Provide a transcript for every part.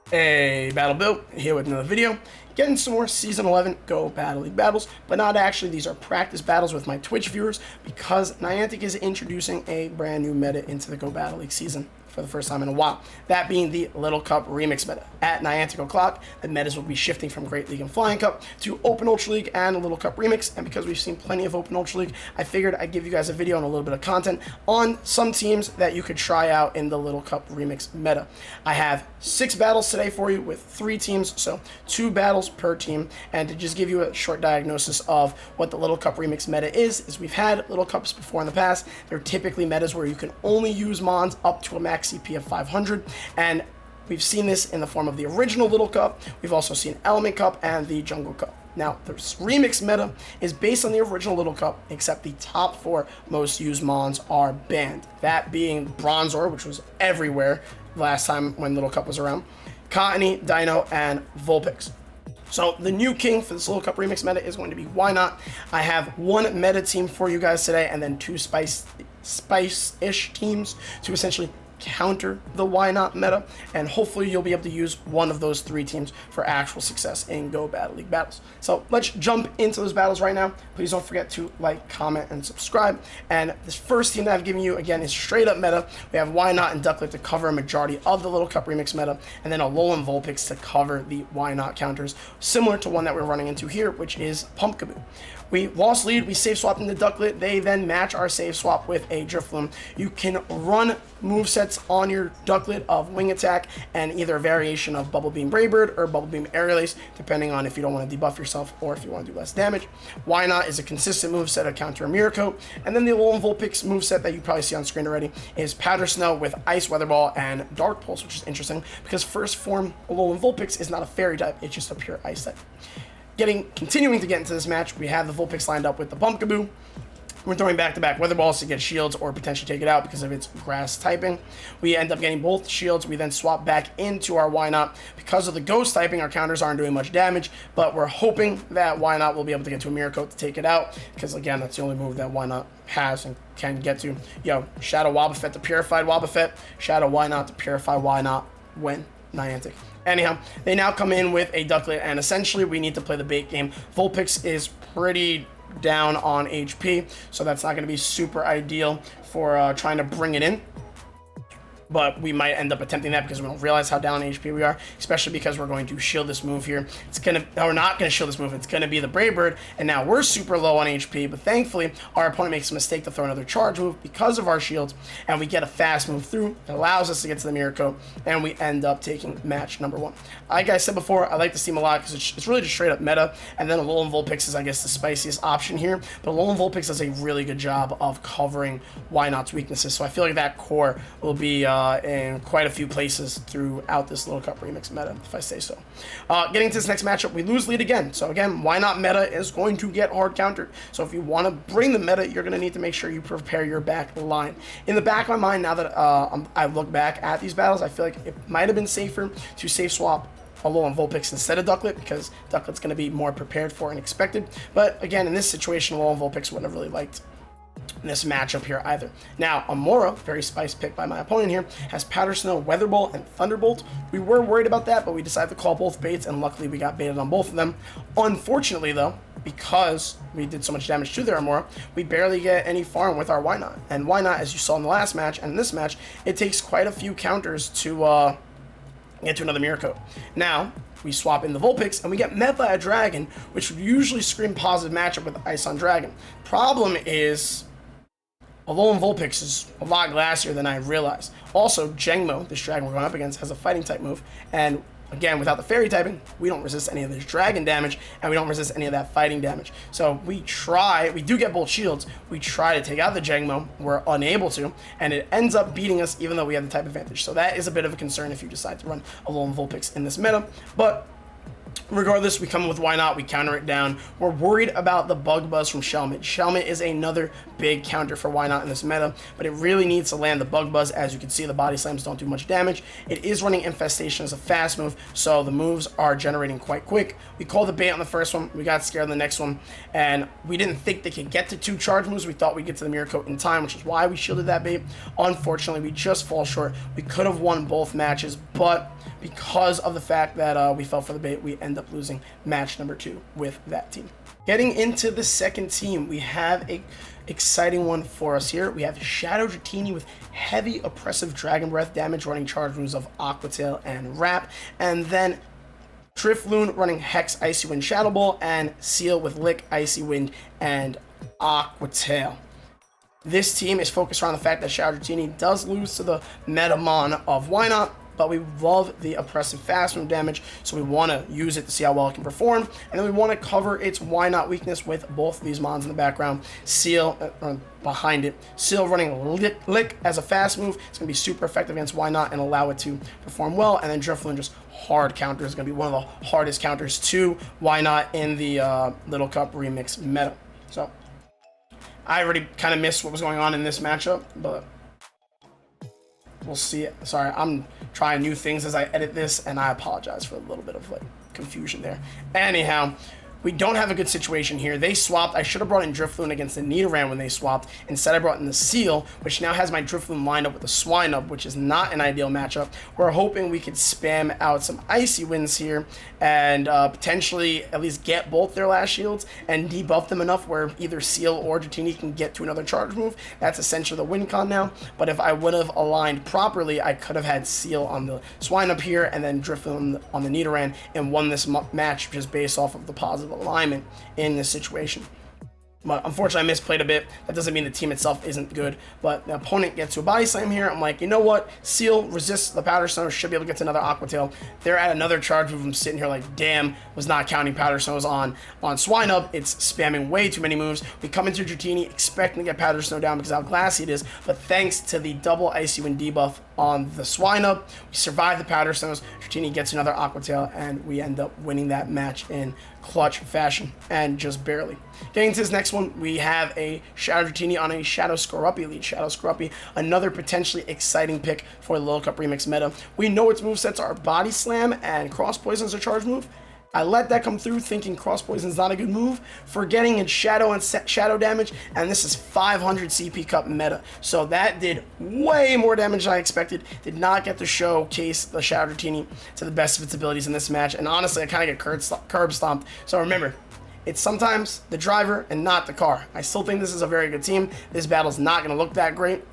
Hey, Battle Bill here with another video. Getting some more Season 11 Go Battle League battles, but not actually. These are practice battles with my Twitch viewers because Niantic is introducing a brand new meta into the Go Battle League season for the first time in a while. That being the Little Cup Remix meta. At Niantic O'Clock, the metas will be shifting from Great League and Flying Cup to Open Ultra League and Little Cup Remix. And because we've seen plenty of Open Ultra League, I figured I'd give you guys a video and a little bit of content on some teams that you could try out in the Little Cup Remix meta. I have 6 battles today for you with 3 teams, so 2 battles per team. And to just give you a short diagnosis of what the Little Cup Remix meta is we've had Little Cups before in the past. They're typically metas where you can only use Mons up to a max CP of 500, and we've seen this in the form of the original Little Cup. We've also seen Element Cup and the Jungle Cup. Now, the Remix meta is based on the original Little Cup, except the top 4 most used Mons are banned. That being Bronzor, which was everywhere last time when Little Cup was around, Cottony, Dino, and Vulpix. So the new king for this Little Cup Remix meta is going to be Why Not. I have 1 meta team for you guys today, and then 2 spice-ish teams to essentially counter the Why Not meta, and hopefully you'll be able to use one of those 3 teams for actual success in Go Battle League battles. So let's jump into those battles right now. Please don't forget to like, comment, and subscribe. And this first team that I've given you, again, is straight up meta. We have Why Not and Ducklet to cover a majority of the Little Cup Remix meta, and then Alolan Vulpix to cover the Why Not counters, similar to one that we're running into here, which is Pumpkaboo. We lost lead, we save swapped into Ducklet, they then match our save swap with a Drifloon. You can run movesets on your Ducklet of Wing Attack and either a variation of Bubble Beam Braybird or Bubble Beam Aerial Ace, depending on if you don't want to debuff yourself or if you want to do less damage. Why Not is a consistent moveset to counter a Miracle, and then the Alolan Vulpix moveset that you probably see on screen already is Powder Snow with Ice Weather Ball and Dark Pulse, which is interesting because first form Alolan Vulpix is not a fairy type, it's just a pure ice type. Continuing to get into this match, we have the Vulpix lined up with the Pumpkaboo. We're throwing back-to-back Weather Balls to get shields or potentially take it out because of its grass typing. We end up getting both shields. We then swap back into our Why Not. Because of the ghost typing, our counters aren't doing much damage, but we're hoping that Why Not will be able to get to a Mirror Coat to take it out because, again, that's the only move that Why Not has and can get to. Shadow Wobbuffet to Purified Wobbuffet. Shadow Why Not to Purify Why Not. Win. Niantic. Anyhow, they now come in with a Ducklet, and essentially we need to play the bait game. Vulpix is pretty down on HP, so that's not going to be super ideal for trying to bring it in. But we might end up attempting that because we don't realize how down HP we are, especially because we're going to shield this move here. We're not going to shield this move. It's going to be the Braybird, and now we're super low on HP, but thankfully our opponent makes a mistake to throw another charge move because of our shields, and we get a fast move through. It allows us to get to the Mirror Coat, and we end up taking match number 1. Like I said before, I like this team a lot because it's really just straight up meta, and then Alolan Vulpix is, I guess, the spiciest option here, but Alolan Vulpix does a really good job of covering Why Not's weaknesses, so I feel like that core will be in quite a few places throughout this Little Cup Remix meta, if I say so. Getting to this next matchup, we lose lead again. So again, Why Not meta is going to get hard countered. So if you want to bring the meta, you're going to need to make sure you prepare your back line. In the back of my mind, now that I look back at these battles, I feel like it might have been safer to safe swap Alolan Vulpix instead of Ducklet because Ducklet's going to be more prepared for and expected. But again, in this situation, Alolan Vulpix wouldn't have really liked this matchup here either. Now, Amora, very spice pick by my opponent here, has Powder Snow, Weather Ball, and Thunderbolt. We were worried about that, but we decided to call both baits, and luckily we got baited on both of them. Unfortunately, though, because we did so much damage to their Amora, we barely get any farm with our Why Not. And Why Not, as you saw in the last match and in this match, it takes quite a few counters to get to another Mirror Coat. Now, we swap in the Vulpix, and we get met by a Dragon, which would usually scream positive matchup with Ice on Dragon. Problem is, Alolan Vulpix is a lot glassier than I realized. Also, Jangmo, this dragon we're going up against, has a fighting type move, and again, without the fairy typing, we don't resist any of this dragon damage, and we don't resist any of that fighting damage. So we do get both shields, we try to take out the Jangmo, we're unable to, and it ends up beating us even though we have the type advantage. So that is a bit of a concern if you decide to run Alolan Vulpix in this meta, but Regardless, we come in with Why Not, we counter it down. We're worried about the Bug Buzz from Shelmet. Shelmet is another big counter for Why Not in this meta, but it really needs to land the Bug Buzz. As you can see, the body slams don't do much damage. It is running Infestation as a fast move, so the moves are generating quite quick. We called the bait on the first one, we got scared on the next one, and we didn't think they could get to 2 charge moves. We thought we'd get to the Mirror Coat in time, which is why we shielded that bait. Unfortunately, we just fall short. We could have won both matches, but because of the fact that we fell for the bait, we end up losing match number 2 with that team. Getting into the second team, we have a exciting one for us here. We have Shadow Dratini with heavy oppressive Dragon Breath damage running charge moves of Aqua Tail and Wrap, and then Drifloon running Hex, Icy Wind, Shadow Ball, and Seal with Lick, Icy Wind, and Aqua Tail. This team is focused around the fact that Shadow Dratini does lose to the Metamon of Why Not, but we love the oppressive fast move damage, so we want to use it to see how well it can perform, and then we want to cover its Why Not weakness with both of these mons in the background. Seal behind it. Seal running Lick as a fast move. It's going to be super effective against Why Not and allow it to perform well, and then Drifloon just hard counter is going to be one of the hardest counters to Why Not in the Little Cup Remix meta. So I already kind of missed what was going on in this matchup, but we'll see. Sorry, I'm trying new things as I edit this, and I apologize for a little bit of confusion there. Anyhow, we don't have a good situation here. They swapped. I should have brought in Drifloon against the Nidoran when they swapped. Instead, I brought in the Seal, which now has my Drifloon lined up with the Swinub, which is not an ideal matchup. We're hoping we could spam out some Icy Winds here and potentially at least get both their last shields and debuff them enough where either Seal or Dratini can get to another charge move. That's essentially the win con now. But if I would have aligned properly, I could have had Seal on the Swinub here and then Drifloon on the Nidoran and won this match just based off of the positive alignment in this situation. But unfortunately, I misplayed a bit. That doesn't mean the team itself isn't good, but the opponent gets to a body slam here. I'm like, you know what? Seal resists the Powder Snow, should be able to get to another Aqua Tail. They're at another charge move. I'm sitting here like, damn, was not counting Powder Snows on Swinub. It's spamming way too many moves. We come into Dratini expecting to get Powder Snow down because of how glassy it is, but thanks to the double Icy Wind debuff on the Swinub, we survive the Powder Snows. Dratini gets another Aqua Tail, and we end up winning that match in clutch fashion, and just barely. Getting to this next one, we have a Shadow Dratini on a Shadow Skorupi lead. Shadow Skorupi, another potentially exciting pick for the Little Cup Remix meta. We know its movesets are Body Slam and Cross Poison as a charge move. I let that come through thinking Cross Poison is not a good move, forgetting it's Shadow and Shadow damage, and this is 500 CP Cup meta. So that did way more damage than I expected. Did not get to showcase the Shadow Dratini to the best of its abilities in this match, and honestly, I kind of get curb stomped. So remember, it's sometimes the driver and not the car. I still think this is a very good team. This battle's not going to look that great,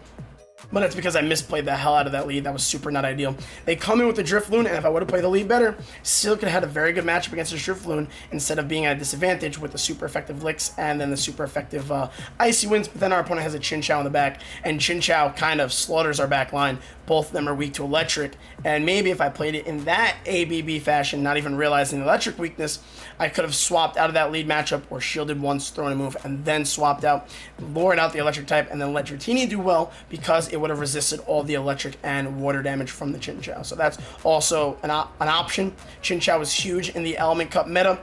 but that's because I misplayed the hell out of that lead. That was super not ideal. They come in with the Drifloon, and if I would have played the lead better, still could have had a very good matchup against the Drifloon instead of being at a disadvantage with the super effective Licks and then the super effective Icy Winds. But then our opponent has a Chinchou in the back, and Chinchou kind of slaughters our back line. Both of them are weak to electric, and maybe if I played it in that ABB fashion, not even realizing the electric weakness, I could have swapped out of that lead matchup or shielded once, thrown a move, and then swapped out, lured out the electric type, and then let Dratini do well because it would have resisted all the electric and water damage from the Chinchou. So that's also an option. Chinchou is huge in the Element Cup meta.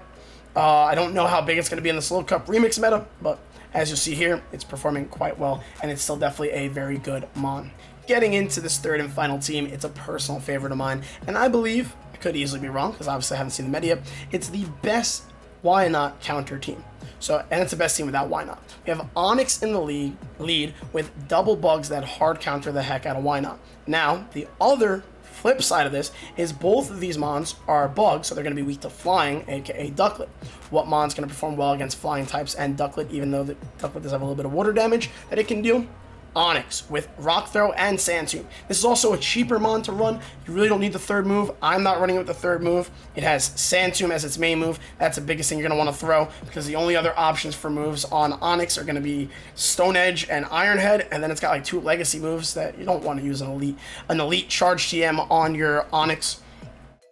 I don't know how big it's going to be in the Slow Cup Remix meta, but as you'll see here, it's performing quite well, and it's still definitely a very good mon. Getting into this third and final team, it's a personal favorite of mine, and I believe, I could easily be wrong, because obviously I haven't seen the meta yet, it's the best Why Not counter team. So, and it's the best team without Why Not. We have Onyx in the lead with double bugs that hard counter the heck out of Why Not. Now, the other flip side of this is both of these mons are bugs, so they're going to be weak to flying, aka Ducklet. What mon's going to perform well against flying types and Ducklet, even though the Ducklet does have a little bit of water damage that it can do? Onyx with Rock Throw and Sand Tomb. This is also a cheaper mon to run. You really don't need the third move. I'm not running with the third move. It has Sand Tomb as its main move. That's the biggest thing you're going to want to throw, because the only other options for moves on Onyx are going to be Stone Edge and Iron Head, and then it's got like 2 legacy moves that you don't want to use an elite charge TM on your Onyx.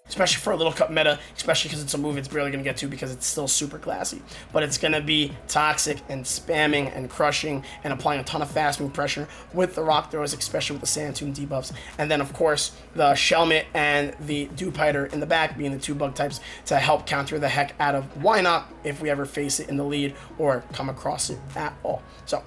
especially for a Little Cup meta, especially because it's a move it's barely going to get to because it's still super classy. But it's going to be toxic and spamming and crushing and applying a ton of fast move pressure with the rock throws, especially with the Sand Tomb debuffs. And then, of course, the Shelmet and the Dewpider in the back being the two bug types to help counter the heck out of Why Not if we ever face it in the lead or come across it at all. So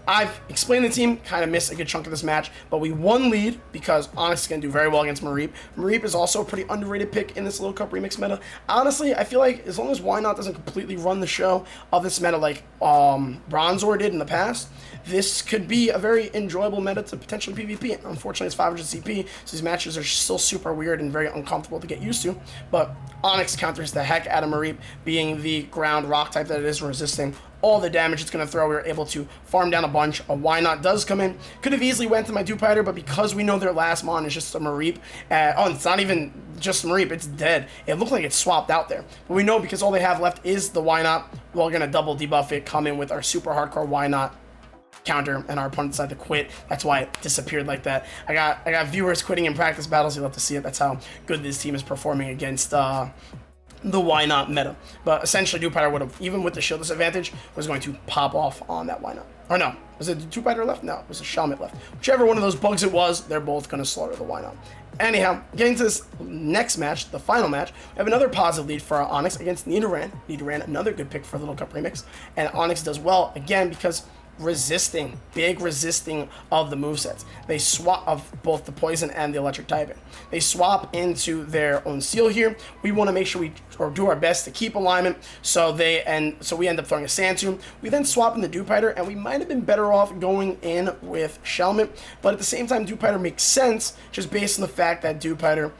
I've explained the team, kind of missed a good chunk of this match, but we won lead because Onyx is going to do very well against Mareep. Mareep is also a pretty underrated pick in this Little Cup Remix meta. Honestly, I feel like as long as Why Not doesn't completely run the show of this meta like Bronzor did in the past, this could be a very enjoyable meta to potentially PvP. Unfortunately, it's 500 CP, so these matches are still super weird and very uncomfortable to get used to, but Onyx counters the heck out of Mareep, being the ground rock type that it is, resisting all the damage it's going to throw. We were able to farm down a bunch. A Why Not does come in. Could have easily went to my Dewpider, but because we know their last mon is just a Mareep, it's not even just Mareep, it's dead. It looked like it's swapped out there. But we know because all they have left is the Why Not, we're going to double debuff it, come in with our super hardcore Why Not counter, and our opponent decided to quit. That's why it disappeared like that. I got viewers quitting in practice battles. You'll have to see it. That's how good this team is performing against the Why Not meta. But essentially, Dewpider would have, even with the shield disadvantage, was going to pop off on that Why Not. Or no, was it Dewpider left? No, it was a Shelmet left. Whichever one of those bugs it was, they're both going to slaughter the Why Not. Anyhow, getting to this next match, the final match, we have another positive lead for our Onyx against Nidoran. Nidoran, another good pick for Little Cup Remix. And Onyx does well, again, because big resisting of the movesets. They swap of both the poison and the electric typing. They swap into their own seal here. We want to make sure we do our best to keep alignment, so we end up throwing a Sand Tomb. We then swap in the Dewpider, and we might have been better off going in with Shelmet, but at the same time, Dewpider makes sense just based on the fact that Dewpider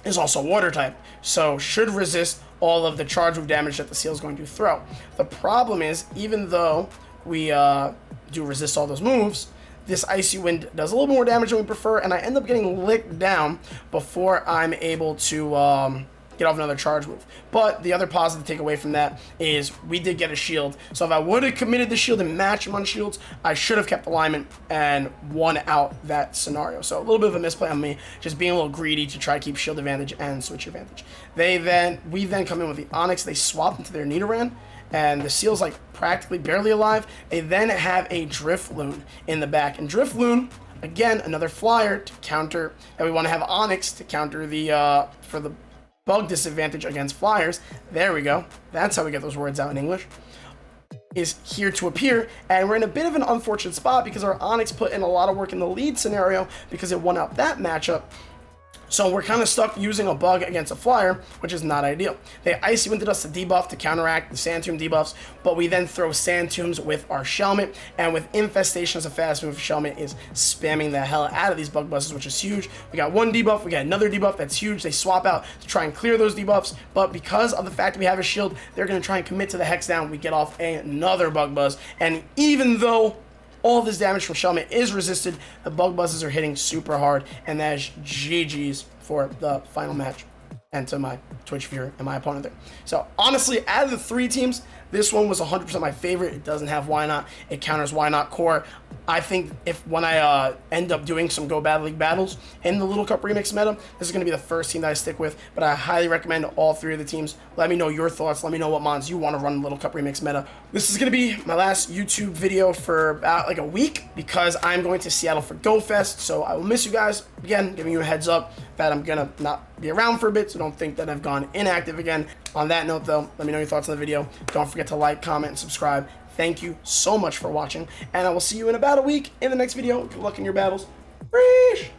is also water type, so should resist all of the charge move damage that the seal is going to throw. The problem is, even though we do resist all those moves, this Icy Wind does a little more damage than we prefer, and I end up getting licked down before I'm able to get off another charge move. But the other positive to take away from that is we did get a shield, so if I would have committed the shield and matched him on shields, I should have kept alignment and won out that scenario. So a little bit of a misplay on me, just being a little greedy to try to keep shield advantage and switch advantage. We then come in with the Onyx. They swap into their Nidoran, and the seal's like practically barely alive. They then have a Drifloon in the back, and Drifloon, again, another flyer to counter, and we want to have Onyx to counter the for the bug disadvantage against flyers. There we go. That's how we get those words out in English. Is here to appear, and we're in a bit of an unfortunate spot because our Onyx put in a lot of work in the lead scenario because it won out that matchup. So we're kind of stuck using a bug against a flyer, which is not ideal. They Icy Winded us to debuff to counteract the Sand Tomb debuffs, but we then throw Sand Tombs with our Shelmet, and with Infestation as a fast move, Shelmet is spamming the hell out of these bug buzzes, which is huge. We got one debuff, we got another debuff, that's huge. They swap out to try and clear those debuffs, but because of the fact that we have a shield, they're going to try and commit to the Hex down. We get off another bug buzz, and even though all this damage from Shelmet is resisted, the bug buzzes are hitting super hard, and that is GG's for the final match, and to my Twitch viewer and my opponent there. So honestly, out of the three teams, this one was 100% my favorite. It doesn't have Why Not. It counters Why Not core. I think when I end up doing some Go Battle League battles in the Little Cup Remix meta, this is going to be the first team that I stick with, but I highly recommend all three of the teams. Let me know your thoughts. Let me know what mons you want to run in Little Cup Remix meta. This is going to be my last YouTube video for about like a week because I'm going to Seattle for Go Fest, so I will miss you guys. Again, giving you a heads up that I'm going to not be around for a bit, so don't think that I've gone inactive again. On that note, though, let me know your thoughts on the video. Don't forget to like, comment, and subscribe. Thank you so much for watching, and I will see you in about a week in the next video. Good luck in your battles. Preach!